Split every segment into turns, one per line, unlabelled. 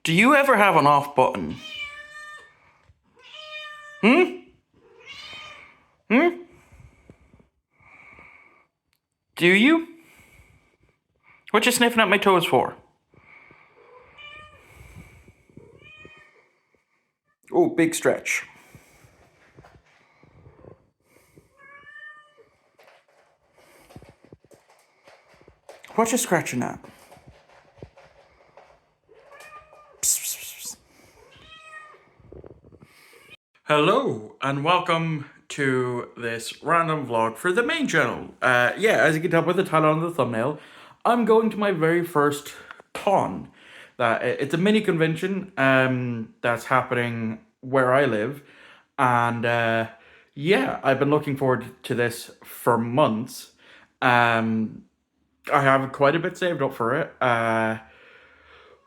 Do you ever have an off button? Hmm? Hmm? Do you? What you sniffing at my toes for? Oh, big stretch. What you scratching at? Psst, psst, psst. Hello, and welcome to this random vlog for the main channel. As you can tell by the title on the thumbnail, I'm going to my very first con. It's a mini convention that's happening where I live, and I've been looking forward to this for months. I have quite a bit saved up for it.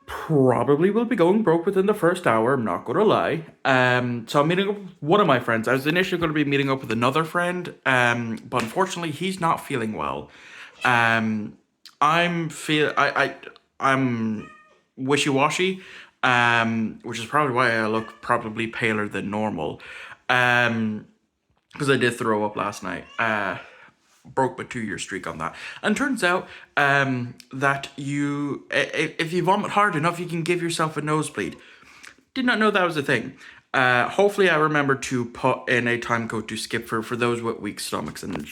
Probably will be going broke within the first hour, I'm not gonna lie. So I'm meeting up with one of my friends. I was initially gonna be meeting up with another friend, but unfortunately he's not feeling well. Um I'm wishy-washy, which is probably why I look probably paler than normal. Because I did throw up last night. Broke my 2-year streak on that. And turns out that if you vomit hard enough, you can give yourself a nosebleed. Did not know that was a thing. Hopefully I remember to put in a time code to skip for those with weak stomachs and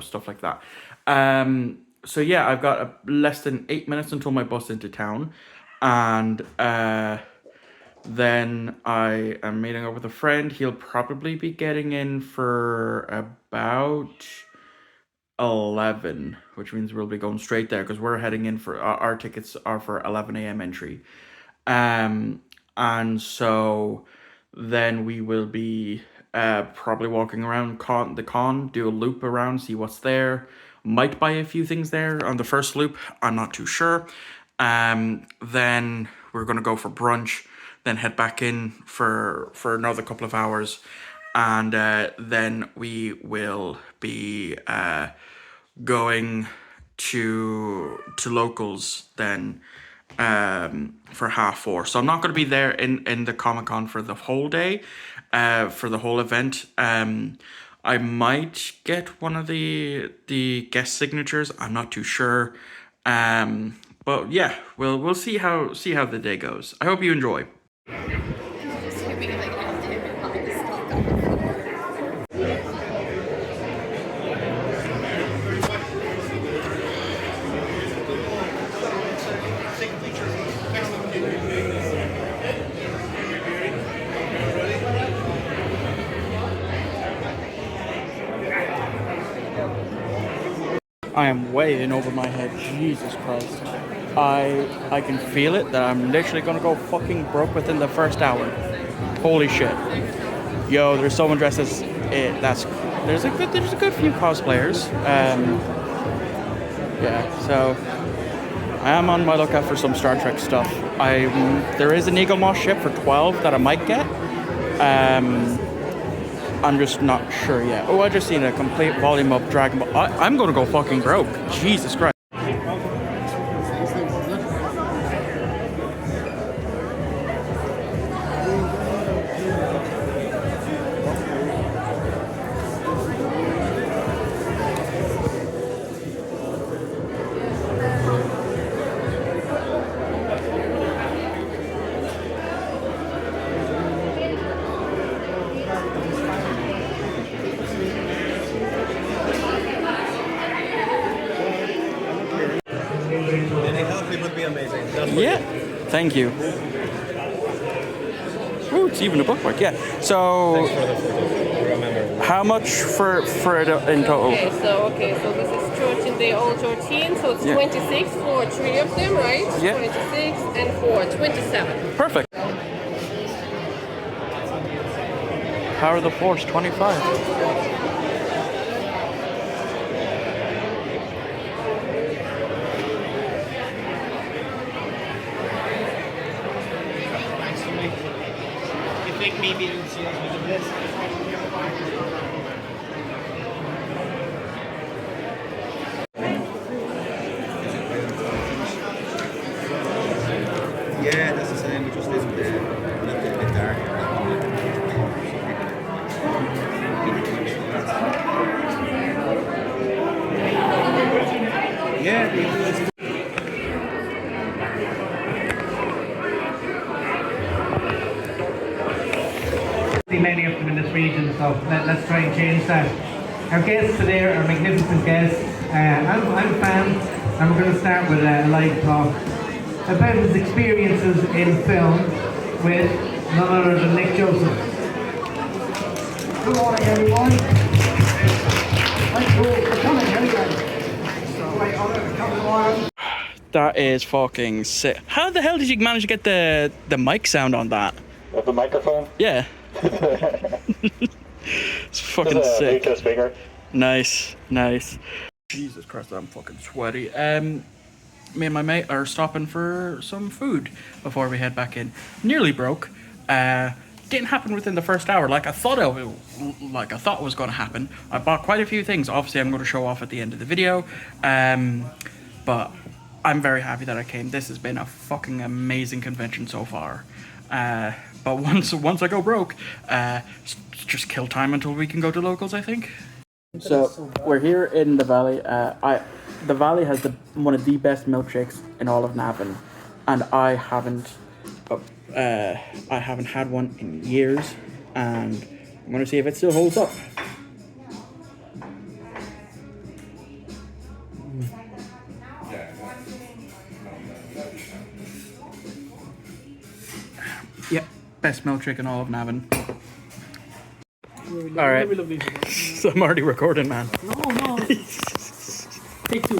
stuff like that. I've got less than 8 minutes until my bus into town, and then I am meeting up with a friend. He'll probably be getting in for about 11, which means we'll be going straight there because we're heading in for our tickets are for 11 a.m. entry. And so then we will be probably walking around the con, do a loop around, see what's there. Might buy a few things there on the first loop, I'm not too sure. Then we're gonna go for brunch, then head back in for another couple of hours, and then we will be going to locals then for 4:30. So I'm not going to be there in the Comic-Con for the whole day, for the whole event. I might get one of the guest signatures. I'm not too sure. But yeah, we'll see how the day goes. I hope you enjoy. I am way in over my head. Jesus Christ. I can feel it that I'm literally gonna go fucking broke within the first hour. Holy shit. Yo, there's someone dressed as it. There's a good few cosplayers. So I am on my lookout for some Star Trek stuff. There is an Eagle Moss ship for 12 that I might get. I'm just not sure yet. Oh, I just seen a complete volume of Dragon Ball. I'm gonna go fucking broke. Jesus Christ. Yeah, thank you. Ooh, it's even a bookmark. Yeah. So, how much for it in total?
So this is 13-day-old 13, so it's 26 for 3 of them, right?
Yeah.
26 and 4, 27.
Perfect. Power of the Force, 25.
Maybe you'll see us with this. Yeah, that's the same. We just did Yeah. See many of them in this region, so let's try and change that. Our guests today are magnificent guests. I'm a fan, and we're going to start with a live talk about his experiences in film with none other than Nick Joseph.
Good morning, everyone. Thanks for coming anyway. So, wait, I'm going to come along.
That is fucking sick. How the hell did you manage to get the mic sound on that?
With the microphone?
Yeah. It's fucking
Just a
sick.
Bluetooth speaker.
Nice. Jesus Christ, I'm fucking sweaty. Me and my mate are stopping for some food before we head back in. Nearly broke. Didn't happen within the first hour like I thought it was going to happen. I bought quite a few things. Obviously, I'm going to show off at the end of the video. But I'm very happy that I came. This has been a fucking amazing convention so far. But once I go broke, just kill time until we can go to locals, I think. So we're here in the Valley. The Valley has one of the best milkshakes in all of Navan, and I haven't had one in years, and I'm gonna see if it still holds up. Yep, best milkshake in all of Navan. All right, so I'm already recording, man.
No. Take two.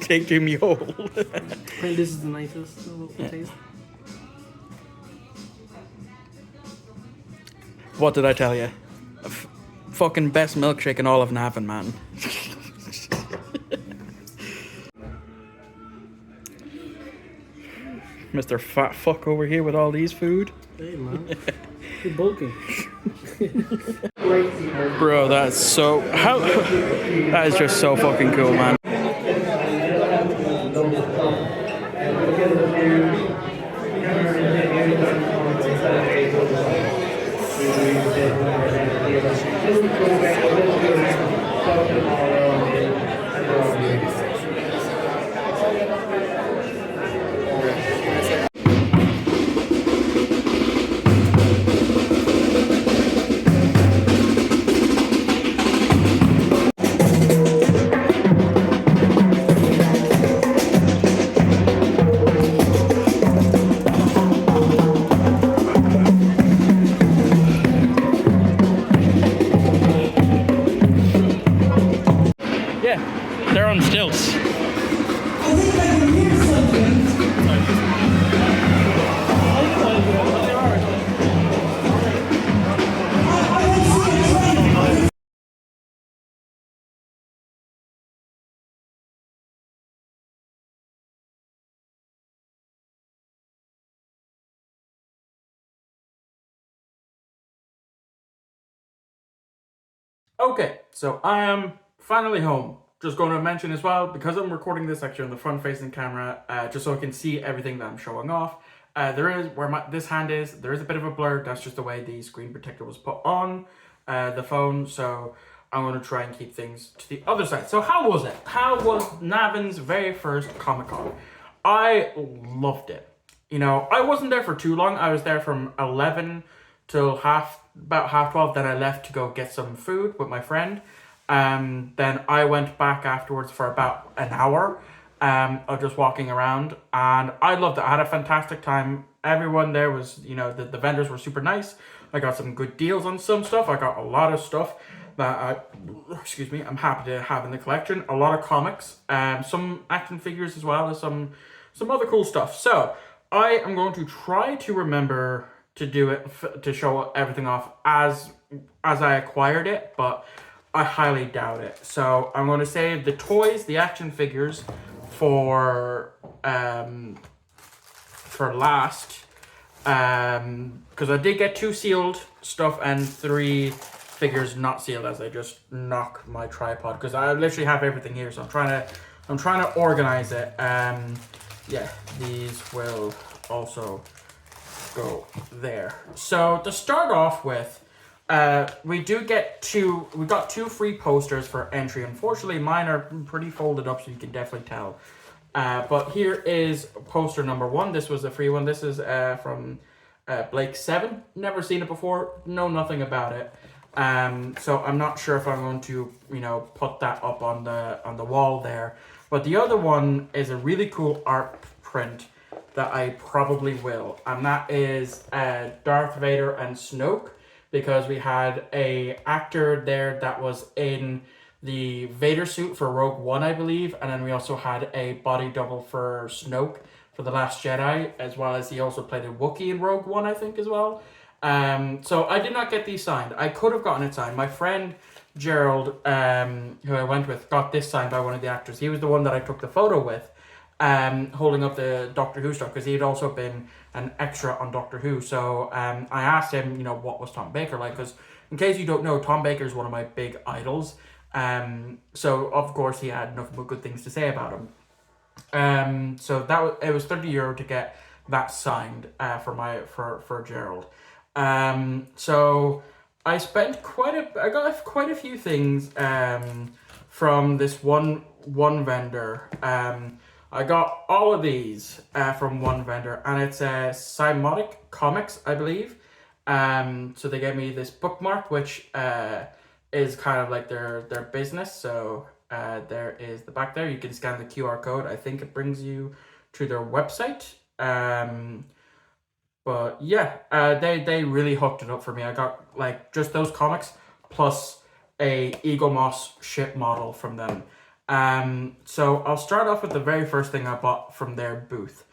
Take to me whole.
And this is the nicest taste.
What did I tell you? Fucking best milkshake in all of Navan, man. Mr. Fat Fuck over here with all these food.
Hey man, you're bulking.
Bro, that's so... That is just so fucking cool, man. Yeah, they're on stilts. Okay, so I am finally home. Just going to mention as well, because I'm recording this actually on the front-facing camera, just so I can see everything that I'm showing off. There is, where this hand is, there is a bit of a blur. That's just the way the screen protector was put on the phone. So I'm going to try and keep things to the other side. So how was it? How was Navan's very first Comic-Con? I loved it. You know, I wasn't there for too long. I was there from 11 till about half 12. Then I left to go get some food with my friend. Then I went back afterwards for about an hour of just walking around, and I loved it. I had a fantastic time. Everyone there was, you know, the vendors were super nice. I got some good deals on some stuff. I got a lot of stuff that I'm happy to have in the collection. A lot of comics, some action figures as well as some other cool stuff. So I am going to try to remember to do it, to show everything off as I acquired it, but I highly doubt it. So I'm going to save the toys, the action figures, for last, because I did get 2 sealed stuff and 3 figures not sealed, as I just knocked my tripod, because I literally have everything here. So I'm trying to organize it. Yeah, these will also go there. So to start off with, we got two free posters for entry. Unfortunately, mine are pretty folded up, so you can definitely tell. But here is poster number 1. This was a free one. This is from Blake 7. Never seen it before. Know nothing about it. So I'm not sure if I'm going to, put that up on the wall there. But the other one is a really cool art print that I probably will, and that is Darth Vader and Snoke, because we had a actor there that was in the Vader suit for Rogue One, I believe, and then we also had a body double for Snoke for The Last Jedi, as well as he also played a Wookiee in Rogue One, I think, as well. So I did not get these signed. I could have gotten it signed. My friend Gerald, who I went with, got this signed by one of the actors. He was the one that I took the photo with, holding up the Doctor Who stuff, because he had also been an extra on Doctor Who. So I asked him, what was Tom Baker like? Because in case you don't know, Tom Baker is one of my big idols. So of course he had nothing but good things to say about him. So it was €30 to get that signed for Gerald. So I spent I got quite a few things from this one vendor. I got all of these from one vendor, and it's Cymotic Comics, I believe. So they gave me this bookmark, which is kind of like their business. So there is the back there. You can scan the QR code. I think it brings you to their website. But yeah, they really hooked it up for me. I got just those comics plus a Eaglemoss ship model from them. So I'll start off with the very first thing I bought from their booth.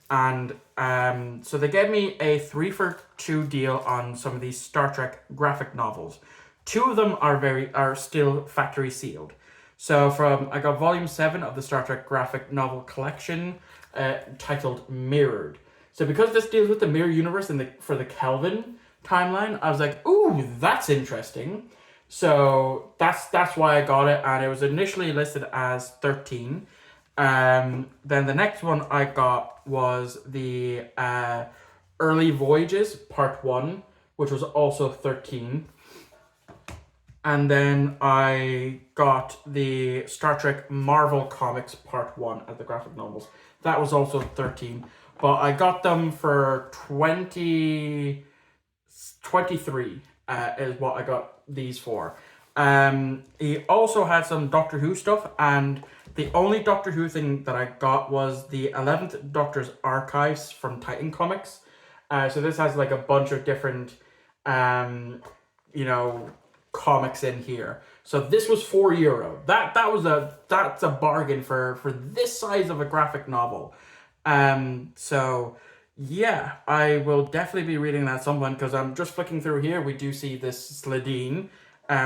And so they gave me a 3-for-2 deal on some of these Star Trek graphic novels. 2 of them are still factory sealed. So I got volume 7 of the Star Trek graphic novel collection, titled Mirrored. So because this deals with the mirror universe for the Kelvin timeline, I was like, ooh, that's interesting. So that's why I got it, and it was initially listed as 13. Then the next one I got was the Early Voyages Part 1, which was also 13. And then I got the Star Trek Marvel Comics Part 1 as the graphic novels. That was also 13. But I got them for 23 is what I got these for. He also had some Doctor Who stuff, and the only Doctor Who thing that I got was the 11th Doctor's Archives from Titan Comics. So this has a bunch of different, comics in here. So this was €4. That's a bargain for this size of a graphic novel. So yeah, I will definitely be reading that at some point, because I'm just flicking through here. We do see this Sladine,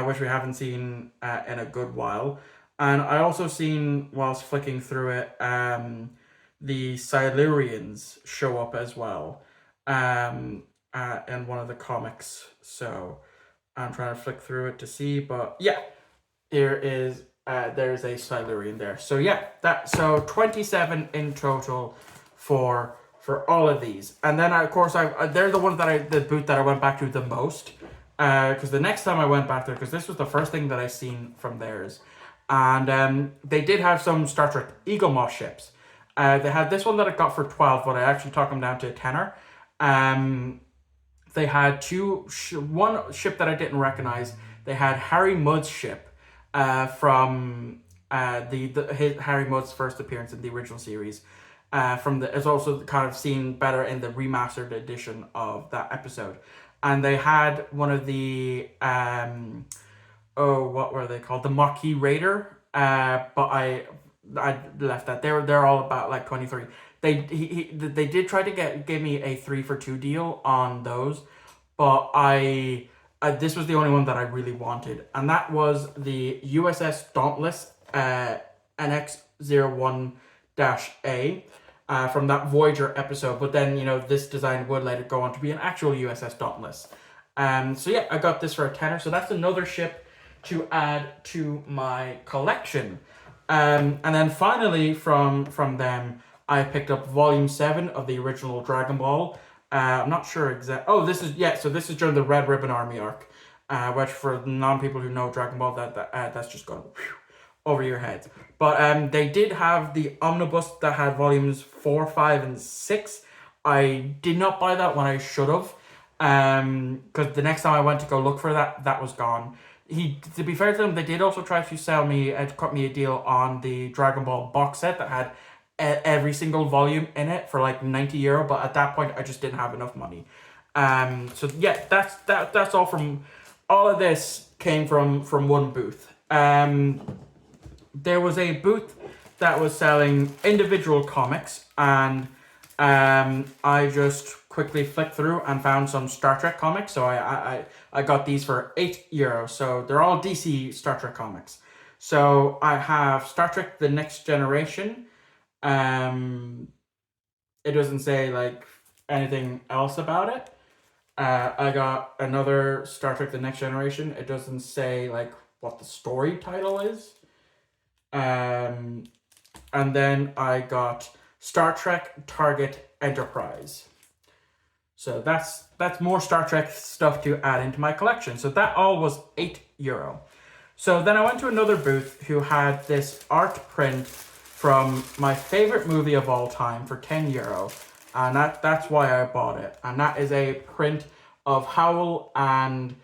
which we haven't seen in a good while. And I also seen, whilst flicking through it, the Silurians show up as well in one of the comics. So I'm trying to flick through it to see, but yeah, there's a Silurian there. So yeah, so 27 in total for all of these. And then of course they're the ones the booth that I went back to the most, because the next time I went back there, because this was the first thing that I seen from theirs, and they did have some Star Trek Eaglemoss ships. They had this one that I got for 12, but I actually talked them down to a tenner. They had one ship that I didn't recognize. They had Harry Mudd's ship from Harry Mudd's first appearance in the original series. It's also kind of seen better in the remastered edition of that episode. And they had one of the what were they called? The Maquis Raider. But I left that. They're all about 23. They did try to give me a 3-for-2 deal on those, but this was the only one that I really wanted, and that was the USS Dauntless NX-01-A from that Voyager episode. But then this design would let it go on to be an actual USS Dauntless. So yeah, I got this for a tenner. So that's another ship to add to my collection. And then finally from them, I picked up volume 7 of the original Dragon Ball. I'm not sure exact. Oh, this is yeah. So this is during the Red Ribbon Army arc, which for non-people who know Dragon Ball, that's just gone over your heads. But they did have the omnibus that had volumes 4, 5, and 6. I did not buy that when I should have, because the next time I went to go look for that was gone. To be fair to them, they did also try to sell me to cut me a deal on the Dragon Ball box set that had every single volume in it for like €90, but at that point I just didn't have enough money. So yeah, that's all from all of this came from one booth. There was a booth that was selling individual comics, and I just quickly flicked through and found some Star Trek comics. So I got these for €8. So they're all DC Star Trek comics. So I have Star Trek: The Next Generation. It doesn't say like anything else about it. I got another Star Trek: The Next Generation. It doesn't say like what the story title is. And then I got Star Trek Target Enterprise. So that's more Star Trek stuff to add into my collection. So that all was €8. So then I went to another booth who had this art print from my favorite movie of all time for €10. And that's why I bought it. And that is a print of Howl and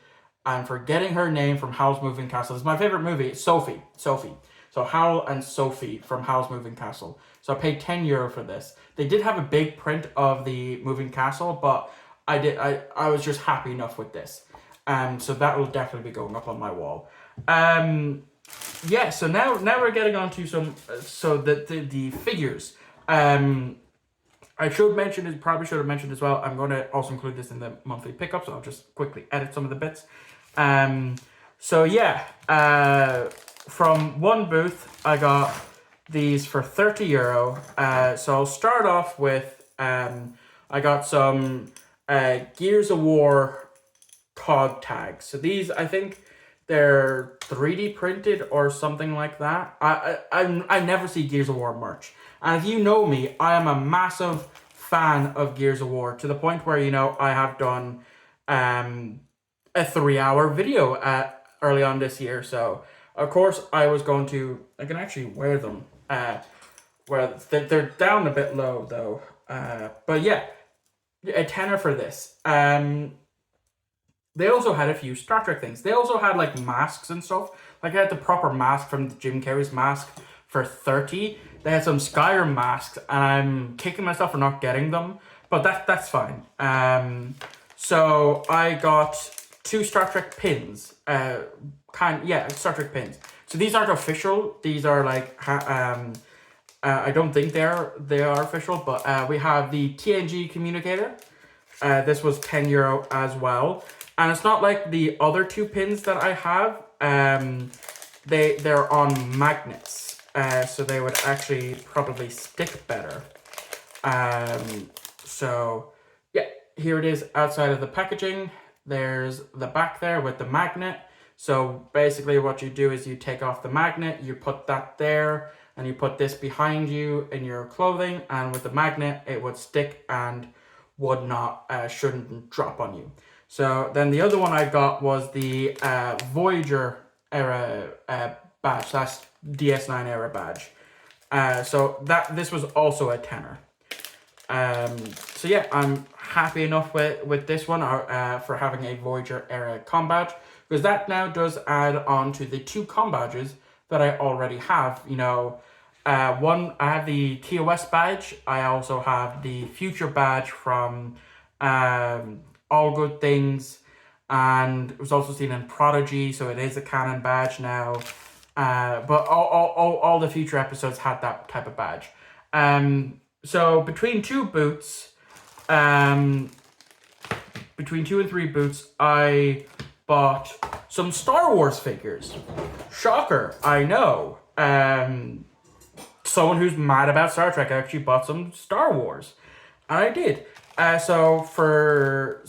I'm forgetting her name from Howl's Moving Castle. It's my favorite movie. It's Sophie. So Howl and Sophie from Howl's Moving Castle. So I paid €10 for this. They did have a big print of the Moving Castle, but I was just happy enough with this. So that will definitely be going up on my wall. Yeah, so now we're getting on to some the figures. I should mention it, probably should have mentioned as well. I'm going to also include this in the monthly pickup, so I'll just quickly edit some of the bits. So yeah, from one booth, I got these for €30. So I'll start off with, I got some Gears of War COG tags. So these, I think they're 3D printed or something like that. I never see Gears of War merch. And if you know me, I am a massive fan of Gears of War to the point where, I have done a 3-hour video early on this year. So, of course, I can actually wear them. Where they're down a bit low, though. But yeah, a tenner for this. They also had a few Star Trek things. They also had, like, masks and stuff. Like, I had the proper mask from Jim Carrey's mask for $30. They had some Skyrim masks, and I'm kicking myself for not getting them. But that's fine. So I got 2 Star Trek pins. Star Trek pins. So these aren't official. These are, like, I don't think they are official. But we have the TNG communicator. This was €10 as well. And it's not like the other 2 pins that I have. They're on magnets. So they would actually probably stick better. So yeah, here it is outside of the packaging. There's the back there with the magnet. So basically what you do is you take off the magnet, you put that there, and you put this behind you in your clothing. And with the magnet, it would stick and would not, shouldn't drop on you. So then the other one I got was the Voyager era badge. That's DS9 era badge. So this was also a tenner. So yeah, I'm happy enough with this one for having a Voyager era comm badge, because that now does add on to the 2 comm badges that I already have. One, I have the TOS badge. I also have the Future badge from All Good Things, and it was also seen in Prodigy, so it is a canon badge now. But all the future episodes had that type of badge. So between 2 boots, between 2 and 3 boots, I bought some Star Wars figures. Shocker, I know. Someone who's mad about Star Trek actually bought some Star Wars. And I did. So for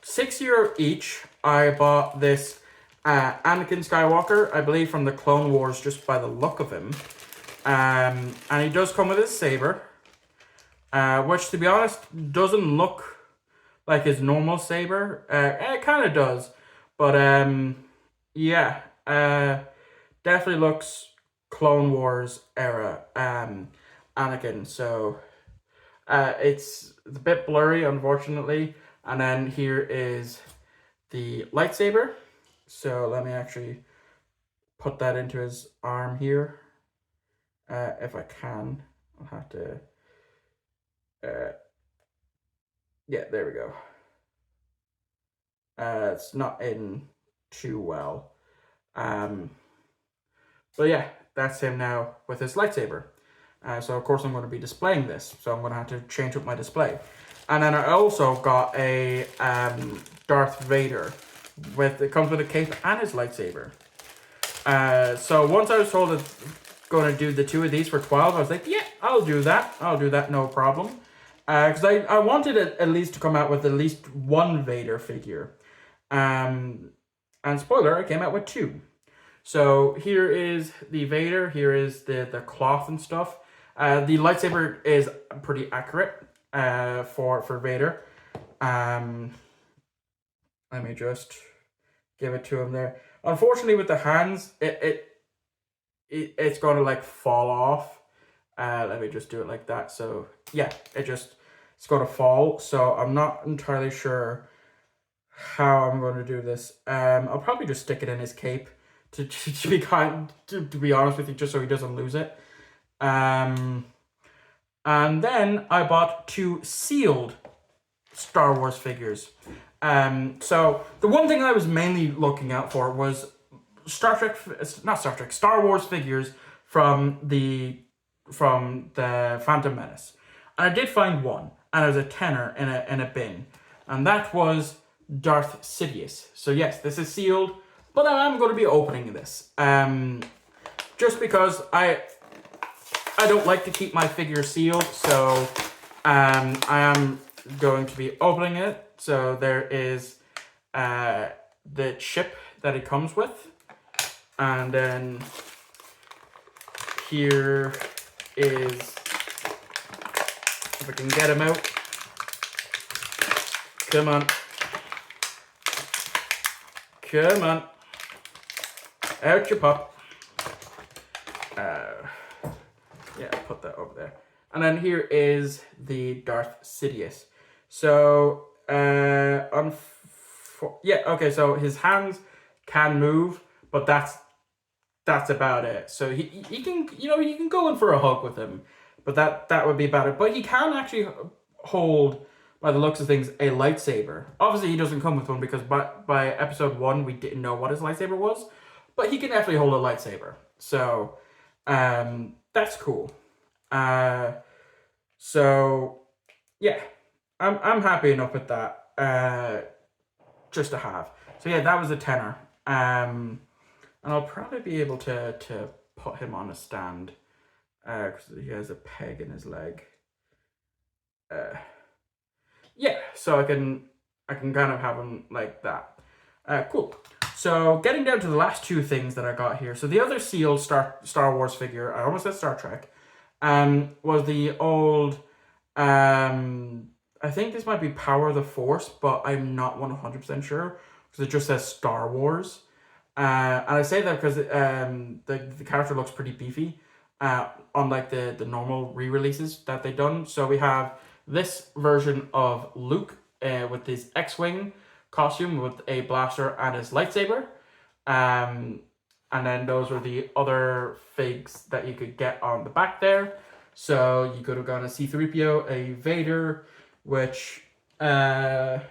€6 each, I bought this Anakin Skywalker, I believe from the Clone Wars, just by the look of him. And he does come with his saber, which, to be honest, doesn't look like his normal saber. It kind of does, but yeah, definitely looks Clone Wars era Anakin. So it's a bit blurry, unfortunately. And then here is the lightsaber. So let me actually put that into his arm here. If I can, I'll have to. Yeah, there we go. It's not in too well. But yeah, that's him now with his lightsaber. So of course I'm going to be displaying this. So I'm going to have to change up my display. And then I also got a Darth Vader. It comes with a cape and his lightsaber. So once I was told it's going to do the two of these for 12, I was like, yeah, I'll do that. I'll do that, no problem. Because I wanted it at least to come out with at least one Vader figure. And spoiler, I came out with two. So here is the Vader. Here is the cloth and stuff. The lightsaber is pretty accurate for Vader. Let me just give it to him there. Unfortunately, with the hands, it's going to like fall off. Let me just do it like that. So yeah, it's going to fall. So I'm not entirely sure how I'm going to do this. I'll probably just stick it in his cape to be honest with you, just so he doesn't lose it. And then I bought 2 sealed Star Wars figures. So the one thing I was mainly looking out for was Star Wars figures from the Phantom Menace. And I did find one, and it was a tenner in a bin. And that was Darth Sidious. So yes, this is sealed, but I am going to be opening this. Just because I don't like to keep my figures sealed, so I am going to be opening it. So there is the chip that it comes with. And then here is, if I can get him out. Come on. Come on. Out you pop. Yeah, put that over there. And then here is the Darth Sidious. So, okay, so his hands can move, but that's about it. So he can, you can go in for a hug with him, but that would be about it. But he can actually hold, by the looks of things, a lightsaber. Obviously, he doesn't come with one because by episode 1, we didn't know what his lightsaber was, but he can definitely hold a lightsaber. So, that's cool. So yeah, I'm happy enough with that. Just to have. So yeah, that was a tenner. And I'll probably be able to put him on a stand, because he has a peg in his leg. Yeah, so I can kind of have him like that. Cool. So getting down to the last 2 things that I got here. So the other sealed Star Wars figure, I almost said Star Trek, was the old, I think this might be Power of the Force, but I'm not 100% sure, because it just says Star Wars. And I say that because the character looks pretty beefy, unlike the normal re-releases that they've done. So we have this version of Luke with his X-Wing costume with a blaster and his lightsaber. And then those were the other figs that you could get on the back there. So you could have gone a C-3PO, a Vader, which I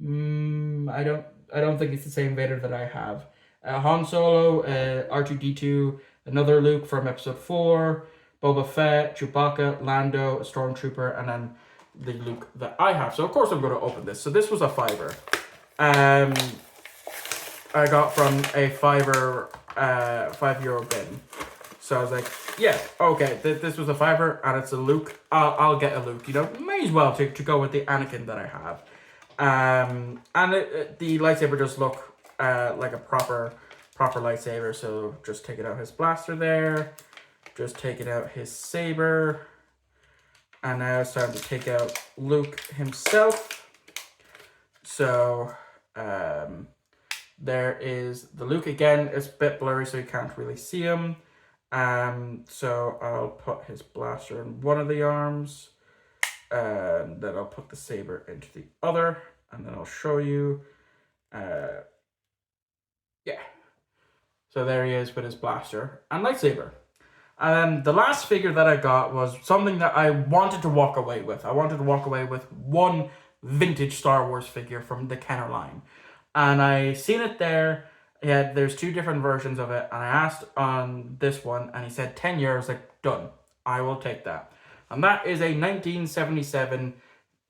don't think it's the same Vader that I have. Han Solo, R2-D2, another Luke from episode 4, Boba Fett, Chewbacca, Lando, a Stormtrooper, and then the Luke that I have. So of course I'm going to open this. So this was a $5. I got from a €5 bin. So I was like, yeah, okay, this was a $5 and it's a Luke. I'll get a Luke. May as well to go with the Anakin that I have. And the lightsaber does look like a proper lightsaber. So just taking out his blaster there, just taking out his saber, and now it's time to take out Luke himself. So there is the Luke again. It's a bit blurry, so you can't really see him. So I'll put his blaster in one of the arms, and then I'll put the saber into the other, and then I'll show you. Yeah. So there he is with his blaster and lightsaber. And the last figure that I got was something that I wanted to walk away with. I wanted to walk away with one vintage Star Wars figure from the Kenner line. And I seen it there. Yeah, there's 2 different versions of it. And I asked on this one, and he said 10 years, like, done. I will take that. And that is a 1977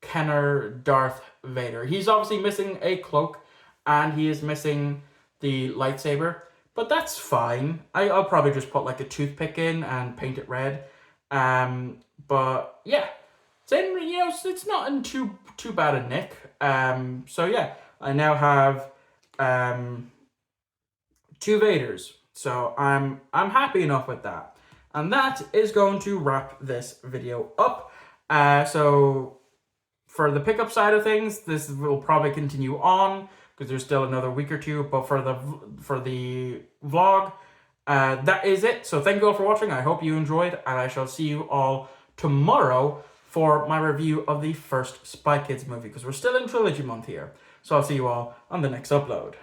Kenner Darth Vader. He's obviously missing a cloak, and he is missing the lightsaber. But that's fine. I'll probably just put like a toothpick in and paint it red. But yeah, it's not in too bad a nick. So yeah, I now have 2 Vaders. So I'm happy enough with that. And that is going to wrap this video up. So for the pickup side of things, this will probably continue on, because there's still another week or 2, but for the vlog, that is it. So thank you all for watching. I hope you enjoyed, and I shall see you all tomorrow for my review of the first Spy Kids movie, because we're still in Trilogy Month here. So I'll see you all on the next upload.